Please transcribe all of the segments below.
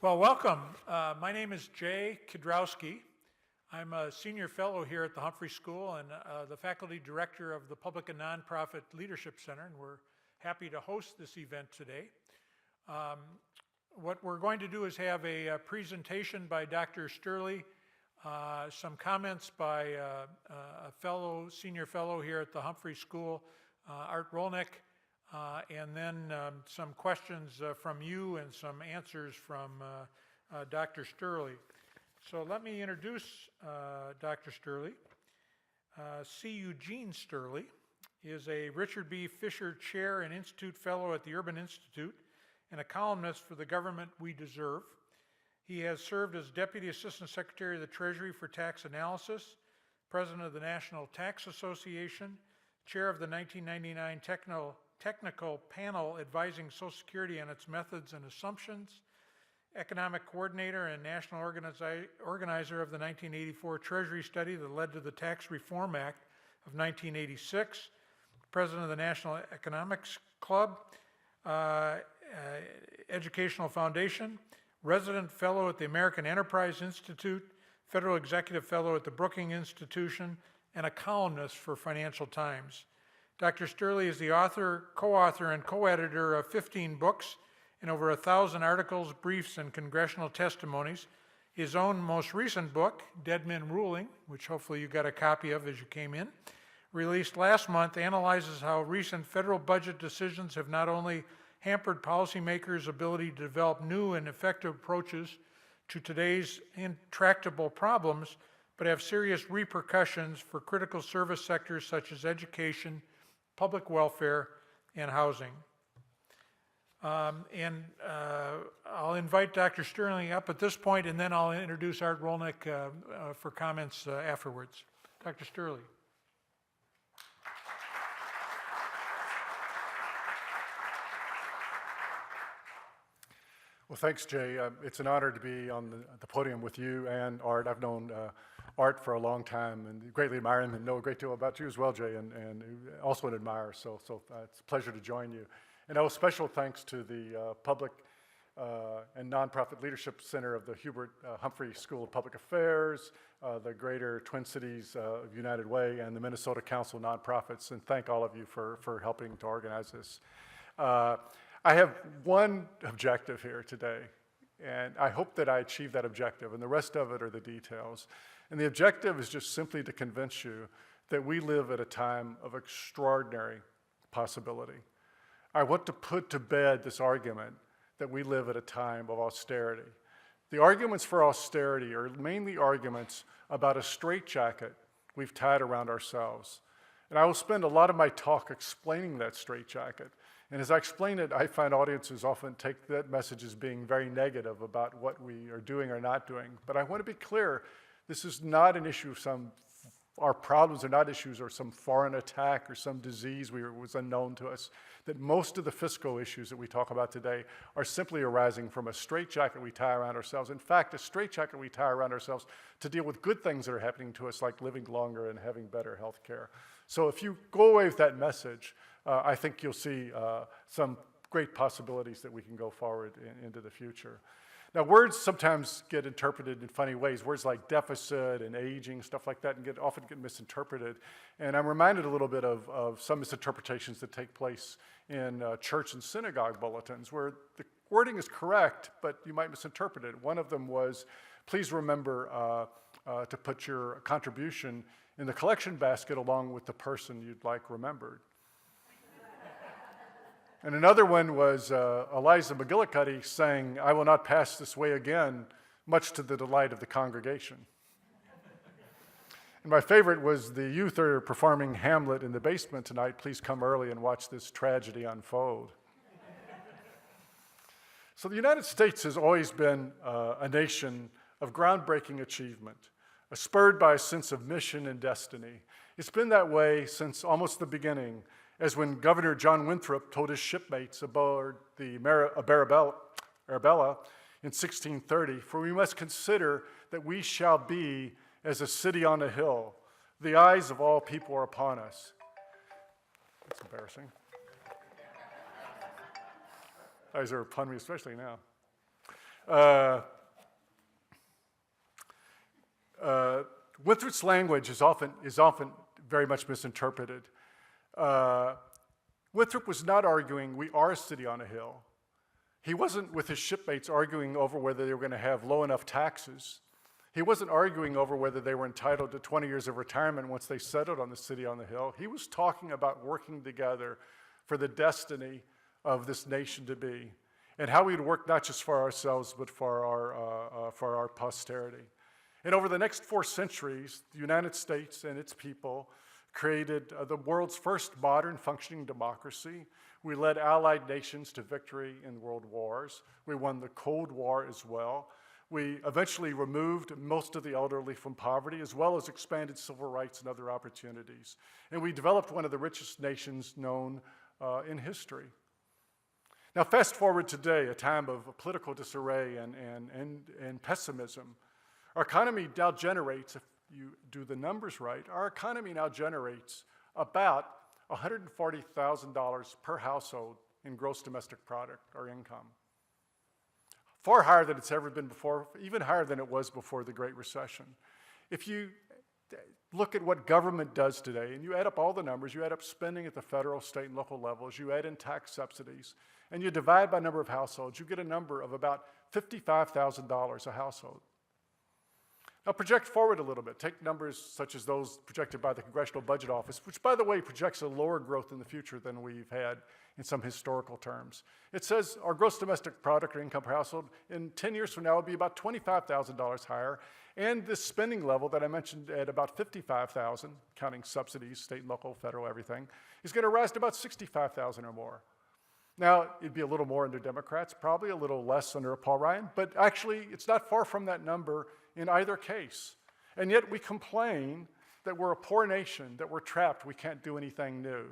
Well, welcome. My name is Jay Kidrowski. I'm a senior fellow here at the Humphrey School and the faculty director of the Public and Nonprofit Leadership Center, and we're happy to host this event today. What we're going to do is have a presentation by Dr. Steuerle, some comments by a senior fellow here at the Humphrey School, Art Rolnick, and then some questions from you and some answers from Dr. Steuerle. So let me introduce Dr. Steuerle. C. Eugene Steuerle is a Richard B. Fisher Chair and Institute Fellow at the Urban Institute and a columnist for The Government We Deserve. He has served as Deputy Assistant Secretary of the Treasury for Tax Analysis, President of the National Tax Association, Chair of the 1999 Technical Panel advising Social Security on its methods and assumptions, Economic Coordinator and National Organizer of the 1984 Treasury Study that led to the Tax Reform Act of 1986, President of the National Economics Club, Educational Foundation, Resident Fellow at the American Enterprise Institute, Federal Executive Fellow at the Brookings Institution, and a columnist for Financial Times. Dr. Steuerle is the author, co-author, and co-editor of 15 books and over 1,000 articles, briefs, and congressional testimonies. His own most recent book, Dead Men Ruling, which hopefully you got a copy of as you came in, released last month, analyzes how recent federal budget decisions have not only hampered policymakers' ability to develop new and effective approaches to today's intractable problems, but have serious repercussions for critical service sectors such as education, public welfare, and housing. I'll invite Dr. Steuerle up at this point, and then I'll introduce Art Rolnick for comments afterwards. Dr. Steuerle. Well, thanks, Jay. It's an honor to be on the podium with you and Art. I've known Art for a long time and greatly admire him and know a great deal about you as well, Jay, and also an admirer, so it's a pleasure to join you. And special thanks to the Public and Nonprofit Leadership Center of the Hubert Humphrey School of Public Affairs, the Greater Twin Cities United Way, and the Minnesota Council of Nonprofits, and thank all of you for helping to organize this. I have one objective here today, and I hope that I achieve that objective, and the rest of it are the details. And the objective is just simply to convince you that we live at a time of extraordinary possibility. I want to put to bed this argument that we live at a time of austerity. The arguments for austerity are mainly arguments about a straitjacket we've tied around ourselves. And I will spend a lot of my talk explaining that straitjacket. And as I explain it, I find audiences often take that message as being very negative about what we are doing or not doing. But I want to be clear, this is not an issue of our problems are not issues or some foreign attack or some disease was unknown to us. That most of the fiscal issues that we talk about today are simply arising from a straitjacket we tie around ourselves. In fact, a straitjacket we tie around ourselves to deal with good things that are happening to us, like living longer and having better health care. So if you go away with that message, I think you'll see some great possibilities that we can go forward into the future. Now, words sometimes get interpreted in funny ways. Words like deficit and aging, stuff like that, and often get misinterpreted. And I'm reminded a little bit of some misinterpretations that take place in church and synagogue bulletins, where the wording is correct, but you might misinterpret it. One of them was, please remember to put your contribution in the collection basket along with the person you'd like remembered. And another one was Eliza McGillicuddy saying, I will not pass this way again, much to the delight of the congregation. And my favorite was, the youth are performing Hamlet in the basement tonight. Please come early and watch this tragedy unfold. So the United States has always been a nation of groundbreaking achievement, spurred by a sense of mission and destiny. It's been that way since almost the beginning, as when Governor John Winthrop told his shipmates aboard the Arabella in 1630, for we must consider that we shall be as a city on a hill. The eyes of all people are upon us. That's embarrassing. Eyes are upon me, especially now. Winthrop's language is often very much misinterpreted. Winthrop was not arguing we are a city on a hill. He wasn't with his shipmates arguing over whether they were going to have low enough taxes. He wasn't arguing over whether they were entitled to 20 years of retirement once they settled on the city on the hill. He was talking about working together for the destiny of this nation to be, and how we'd work not just for ourselves, but for our posterity. And over the next 4 centuries, the United States and its people created the world's first modern functioning democracy. We led allied nations to victory in world wars. We won the Cold War as well. We eventually removed most of the elderly from poverty, as well as expanded civil rights and other opportunities. And we developed one of the richest nations known in history. Now, fast forward today, a time of political disarray and pessimism. Our economy now generates, if you do the numbers right, our economy now generates about $140,000 per household in gross domestic product or income. Far higher than it's ever been before, even higher than it was before the Great Recession. If you look at what government does today, and you add up all the numbers, you add up spending at the federal, state, and local levels, you add in tax subsidies, and you divide by number of households, you get a number of about $55,000 a household. Now project forward a little bit. Take numbers such as those projected by the Congressional Budget Office, which, by the way, projects a lower growth in the future than we've had in some historical terms. It says our gross domestic product or income per household in 10 years from now will be about $25,000 higher, and this spending level that I mentioned at about $55,000, counting subsidies, state and local, federal, everything, is going to rise to about $65,000 or more. Now, it'd be a little more under Democrats, probably a little less under Paul Ryan, but actually it's not far from that number in either case. And yet we complain that we're a poor nation, that we're trapped, we can't do anything new.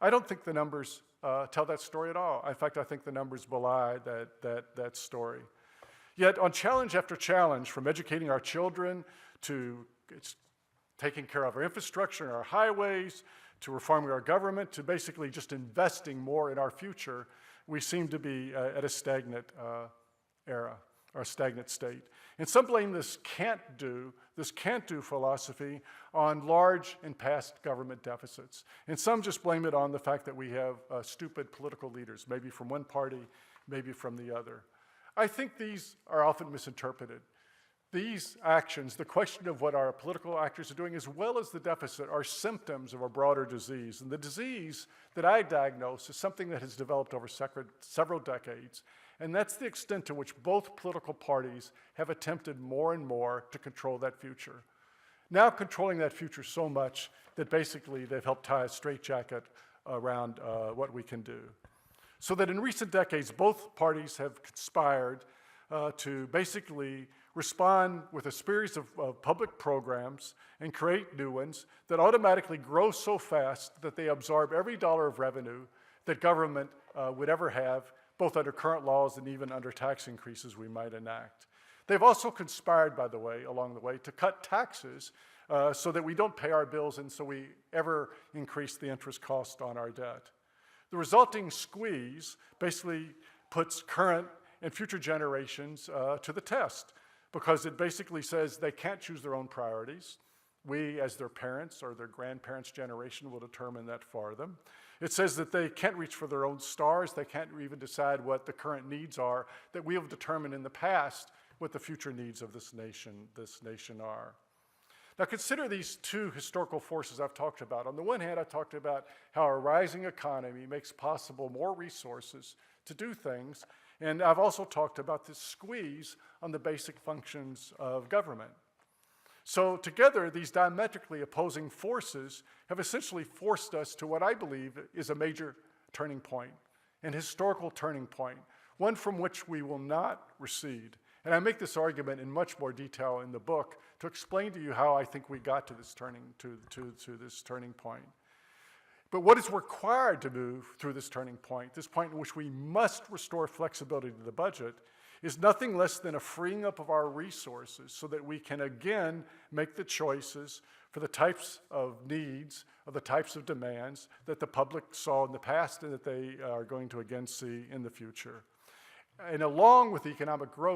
I don't think the numbers tell that story at all. In fact, I think the numbers belie that story. Yet on challenge after challenge, from educating our children to taking care of our infrastructure and our highways, to reforming our government, to basically just investing more in our future, we seem to be at a stagnant era, or a stagnant state. And some blame this can't do philosophy on large and past government deficits. And some just blame it on the fact that we have stupid political leaders, maybe from one party, maybe from the other. I think these are often misinterpreted. These actions, the question of what our political actors are doing, as well as the deficit, are symptoms of a broader disease. And the disease that I diagnose is something that has developed over several decades, and that's the extent to which both political parties have attempted more and more to control that future. Now controlling that future so much that basically they've helped tie a straitjacket around what we can do. So that in recent decades, both parties have conspired to basically respond with a series of public programs and create new ones that automatically grow so fast that they absorb every dollar of revenue that government would ever have, both under current laws and even under tax increases we might enact. They've also conspired, by the way, along the way, to cut taxes so that we don't pay our bills and so we ever increase the interest cost on our debt. The resulting squeeze basically puts current and future generations to the test, because it basically says they can't choose their own priorities. We, as their parents or their grandparents' generation, will determine that for them. It says that they can't reach for their own stars. They can't even decide what the current needs are that we have determined in the past what the future needs of this nation are. Now consider these two historical forces I've talked about. On the one hand, I talked about how a rising economy makes possible more resources to do things, and I've also talked about this squeeze on the basic functions of government. So together, these diametrically opposing forces have essentially forced us to what I believe is a major turning point, an historical turning point, one from which we will not recede. And I make this argument in much more detail in the book to explain to you how I think we got to this turning point. But what is required to move through this point in which we must restore flexibility to the budget, is nothing less than a freeing up of our resources so that we can again make the choices for the types of needs, or the types of demands that the public saw in the past and that they are going to again see in the future. And along with economic growth,